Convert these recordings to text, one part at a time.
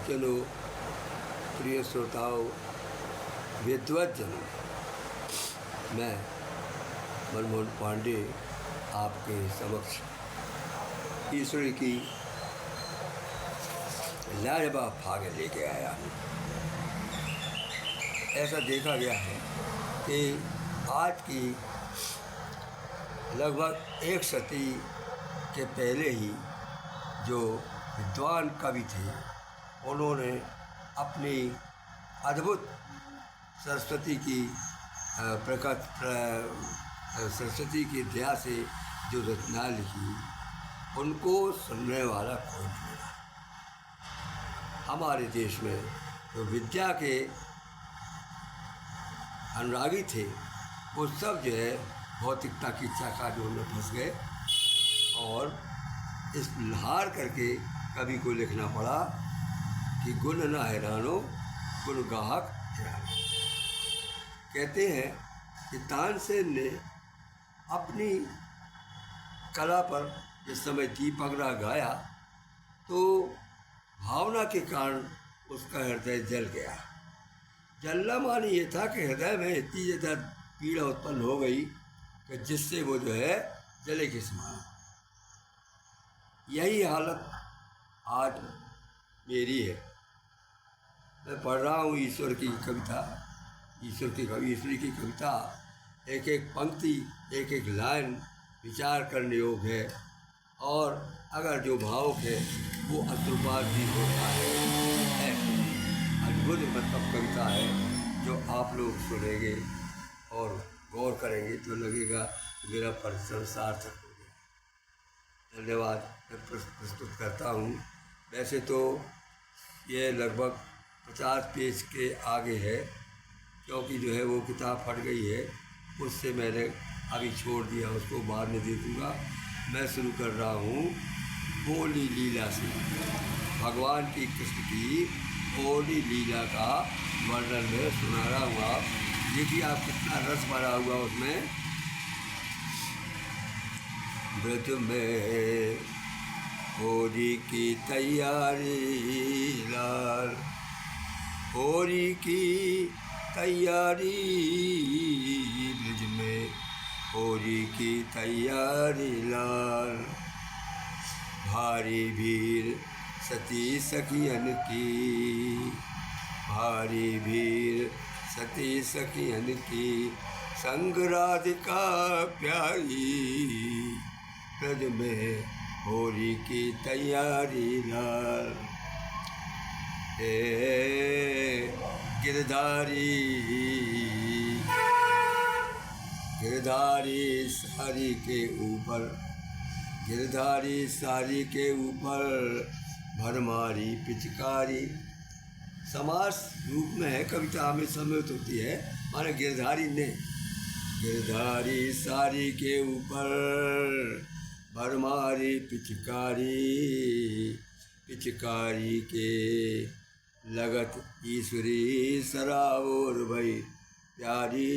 सज्जनों, प्रिय श्रोताओं, विद्वत जनों, मैं मनमोहन पांडे आपके समक्ष ईश्वर की लाजवाब भाग लेके आया हूँ। ऐसा देखा गया है कि आज की लगभग एक सदी के पहले ही जो विद्वान कवि थे, उन्होंने अपनी अद्भुत सरस्वती की सरस्वती की दया से जो रचना लिखी, उनको सुनने वाला कोई नहीं मिला। हमारे देश में जो विद्या के अनुरागी थे, वो सब जो है भौतिकता की चाकाडोर में फंस गए और इस हार करके कवि को लिखना पड़ा कि गुण न हैरानो, गुण गाहक हैरानो। कहते हैं कि तानसेन ने अपनी कला पर जिस समय दीपक राग गाया तो भावना के कारण उसका हृदय जल गया। जलना माने ये था कि हृदय में इतनी ज़्यादा पीड़ा उत्पन्न हो गई कि जिससे वो जो है जले के समान। यही हालत आज मेरी है। मैं पढ़ रहा हूँ ईश्वर की कविता, ईश्वर की कविता, एक एक पंक्ति, एक एक लाइन विचार करने योग्य है और अगर जो भावुक है वो अश्रुपात भी होता है। अद्भुत मतलब कविता है जो आप लोग सुनेंगे और गौर करेंगे तो लगेगा मेरा परिश्रम सार्थक हो गया। धन्यवाद। मैं प्रस्तुत करता हूँ। वैसे तो ये लगभग 50 पेज के आगे है, क्योंकि जो है वो किताब फट गई है, उससे मैंने अभी छोड़ दिया, उसको बाद में दे दूँगा। मैं शुरू कर रहा हूँ होली लीला से। भगवान की कृष्ण की होली लीला का वर्णन में सुना रहा हूँ। आप देखिए आप कितना रस भरा हुआ उसमें। ब्रज में होली की तैयारी लाल, होली की तैयारी, ब्रज में होली की तैयारी लाल। भारी भीड़ सती सखियन की, भारी भीड़ सती सखियन की, संग राधिका प्यारी, ब्रज में होली की तैयारी लाल। गिरधारी, गिरधारी सारी के ऊपर, गिरधारी सारी के ऊपर, भरमारी पिचकारी। समास रूप में है, कविता में सम्मिलित होती है, माने गिरधारी ने, गिरधारी सारी के ऊपर, भरमारी पिचकारी, पिचकारी के लगत ईश्वरी सरावोर भई प्यारी,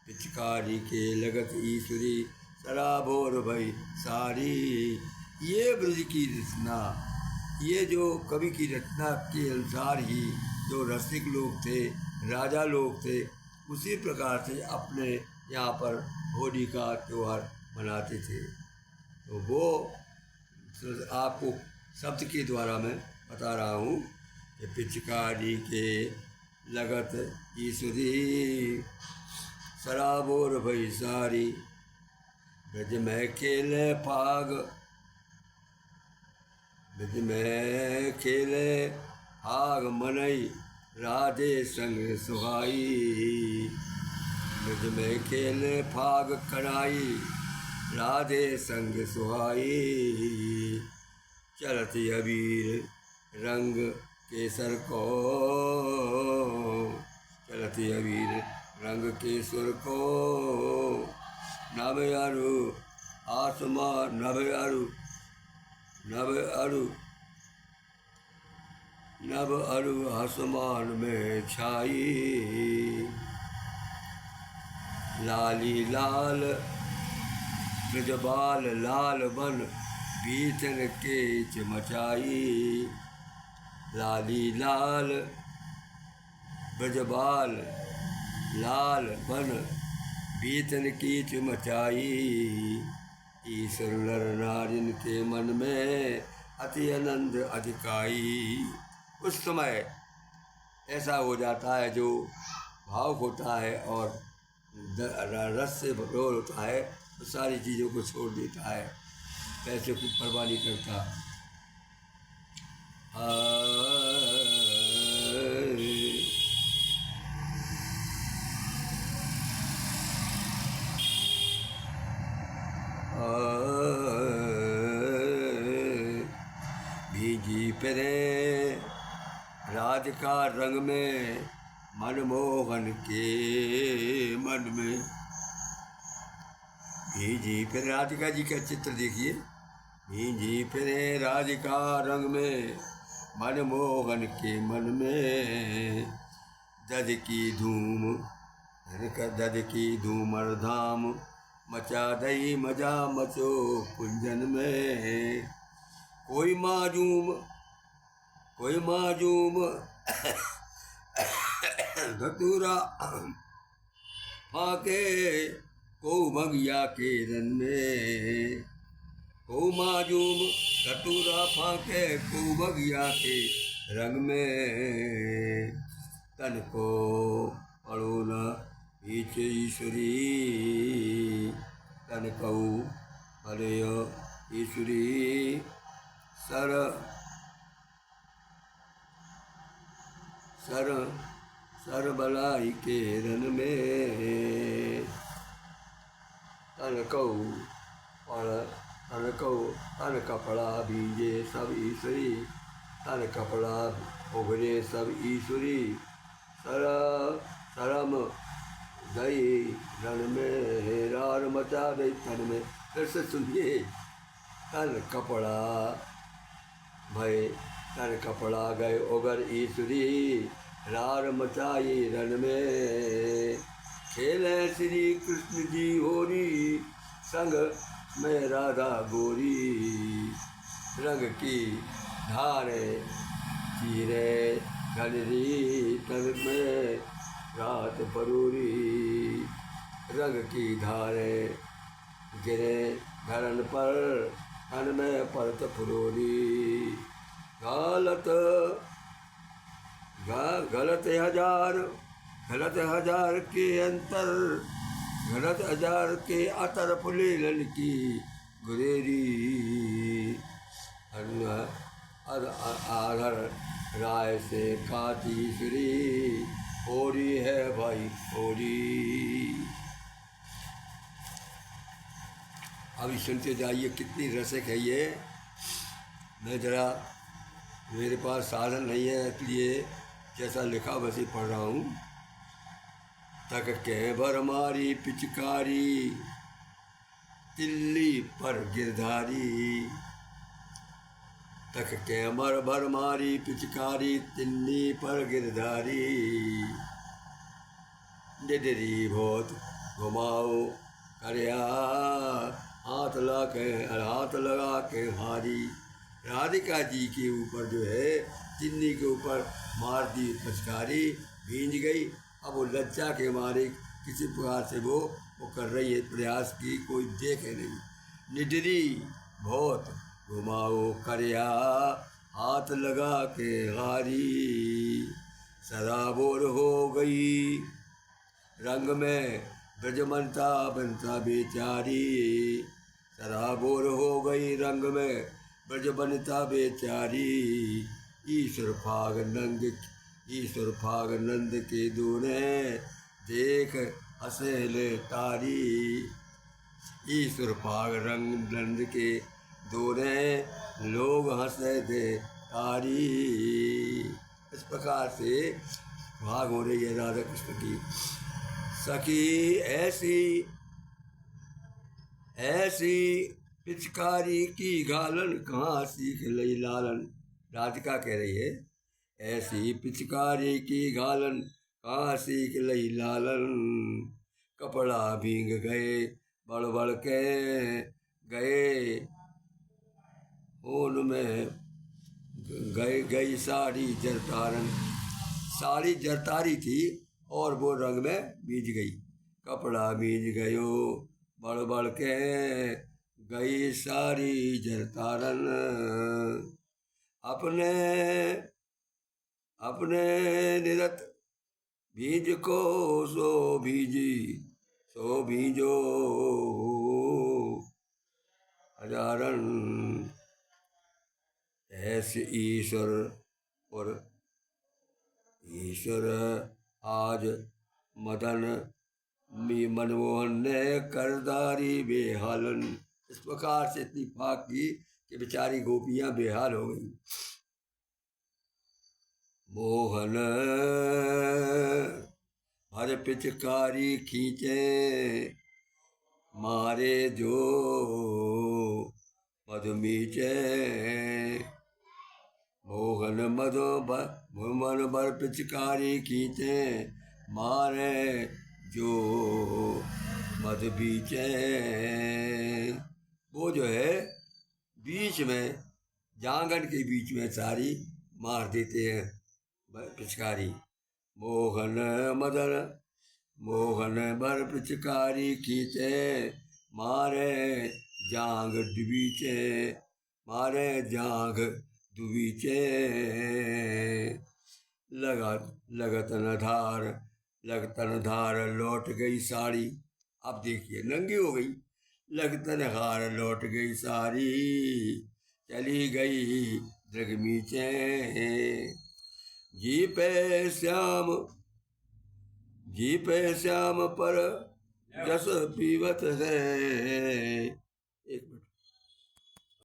पिचकारी के लगत ईश्वरी सराबोर भई सारी। ये ब्रज की रचना, ये जो कवि की रचना के अनुसार ही जो रसिक लोग थे, राजा लोग थे, उसी प्रकार से अपने यहाँ पर होली का त्यौहार मनाते थे। तो वो आपको शब्द के द्वारा मैं बता रहा हूँ कि पिचकारी के लगत ईश्वरी सराबोर भई सारी, ब्रज में खेले फाग, ब्रज में खेले फाग मनई, राधे संग सुहाई, ब्रज में खेले फाग कनाई, राधे संग सुहाई। चलत अबीर रंग केसर को, चलत अबीर रंग केसर को, नभ अरु आसमान, नभ अरु, नभ अरु, नभ अरु आसमान में छाई। लाली लाल ब्रजबाल लाल बन, भीतर के चमचाई, लाली लाल ब्रजबाल लाल बन बीतन कीच मचाई। ईश्वर नर नारिन के मन में अति आनंद अधिकाई। उस समय ऐसा हो जाता है जो भावुक होता है और रस से भरोल होता है तो सारी चीज़ों को छोड़ देता है, पैसे की परवाह नहीं करता। भीगी फिरे राज का रंग में मनमोहन के मन में। भीजी फिरे राधिका जी का चित्र देखिए। भीजी फिरे राधिका रंग में मनमोहन के मन में। दध की धूम धाम मचा दई मजा मचो कुंजन में। कोई माजूम धतूरा फाके को मगिया के रन में। को माजूम धतूरा फाके को मगिया के रंग में। तन को अड़ोना ईच ईश्वरी तन कऊ हरे ईश्वरी। सर बलाई के रन में। तन कपड़ा बीजे सब ईश्वरी। तन कपड़ा उभरे सब ईश्वरी। शरम गई रन में हेरार मचा गई तन में। फिर से सुनिए। तन कपड़ा भय तन कपड़ा गए उगर ईश्वरी। रार मचाई रन में। खेले श्री कृष्ण जी होरी संग में राधा गोरी। रंग की धारे चीरे घनरी तन में रात परूरी। रंग की धारे गिरे घरन पर तन में परत फुरोरी। गलत हजार के अंतर गलत हजार के अतर फुलेलन की गुरेरी। आधर राय से खाती श्री होरी है भाई होरी। अभी सुनते जाइए कितनी रसिक है ये। मैं ज़रा मेरे पास साधन नहीं है इसलिए जैसा लिखा वैसे पढ़ रहा हूँ। तक के भर मारी पिचकारी तिल्ली पर गिरधारी। तक के भर मारी पिचकारी तिल्ली पर गिरधारी। निडरी बहुत घुमाओ करया हाथ लगा के हारी। राधिका जी के ऊपर जो है चिन्नी के ऊपर मार दी पिचकारी, भींज गई। अब वो लज्जा के मारे किसी प्रकार से वो कर रही है प्रयास की, कोई देखे नहीं। निडरी बहुत घुमाओ करया हाथ लगा के हारी। सराबोर हो गई रंग में ब्रजमनता बनता बेचारी। सराबोर हो गई रंग में ब्रजमनता बेचारी। ईश्वर फाग नंद के दूने देख हंसे ले तारी। ईश्वर फाग रंग नंद के दूने लोग हंसे दे तारी। इस प्रकार से भाग हो रही है राधा कृष्ण की। सखी ऐसी पिचकारी की गालन कहाँ सीख लई लालन। राधिका कह रही है ऐसी पिचकारी की गालन कहाँ सीख लई लालन। कपड़ा भींग गए बड़ के गए गई गई साड़ी जरतारन, साड़ी जरतारी थी और वो रंग में भीज गई। कपड़ा भीज गयो बड़ बड़ के, गई साड़ी जरतारन। अपने अपने निरत भीज को सो भीजी, सो भीजो हजारन। ऐसे ईश्वर और ईश्वर आज मदन मनमोहन ने करदारी बेहालन। इस प्रकार से इतनी पाक की कि बेचारी गोपियां बेहाल हो गई। मोहन हर पिचकारी खींचे, मारे जो मधुमीचे। मोहन मन भर पिचकारी खींचे, मारे जो मध बीचे। वो जो है बीच में, जांगन के बीच में सारी मार देते हैं पिचकारी। मोहन भर पिचकारी खींचे, मारे जांग डुबीचे, मारे जांग डुबीचे। लगतन धार लौट गई साड़ी। अब देखिए नंगी हो गई। लगतन हार लौट गई साड़ी, चली गई दृगमीचे। जी पे श्याम पर जस पीवत है,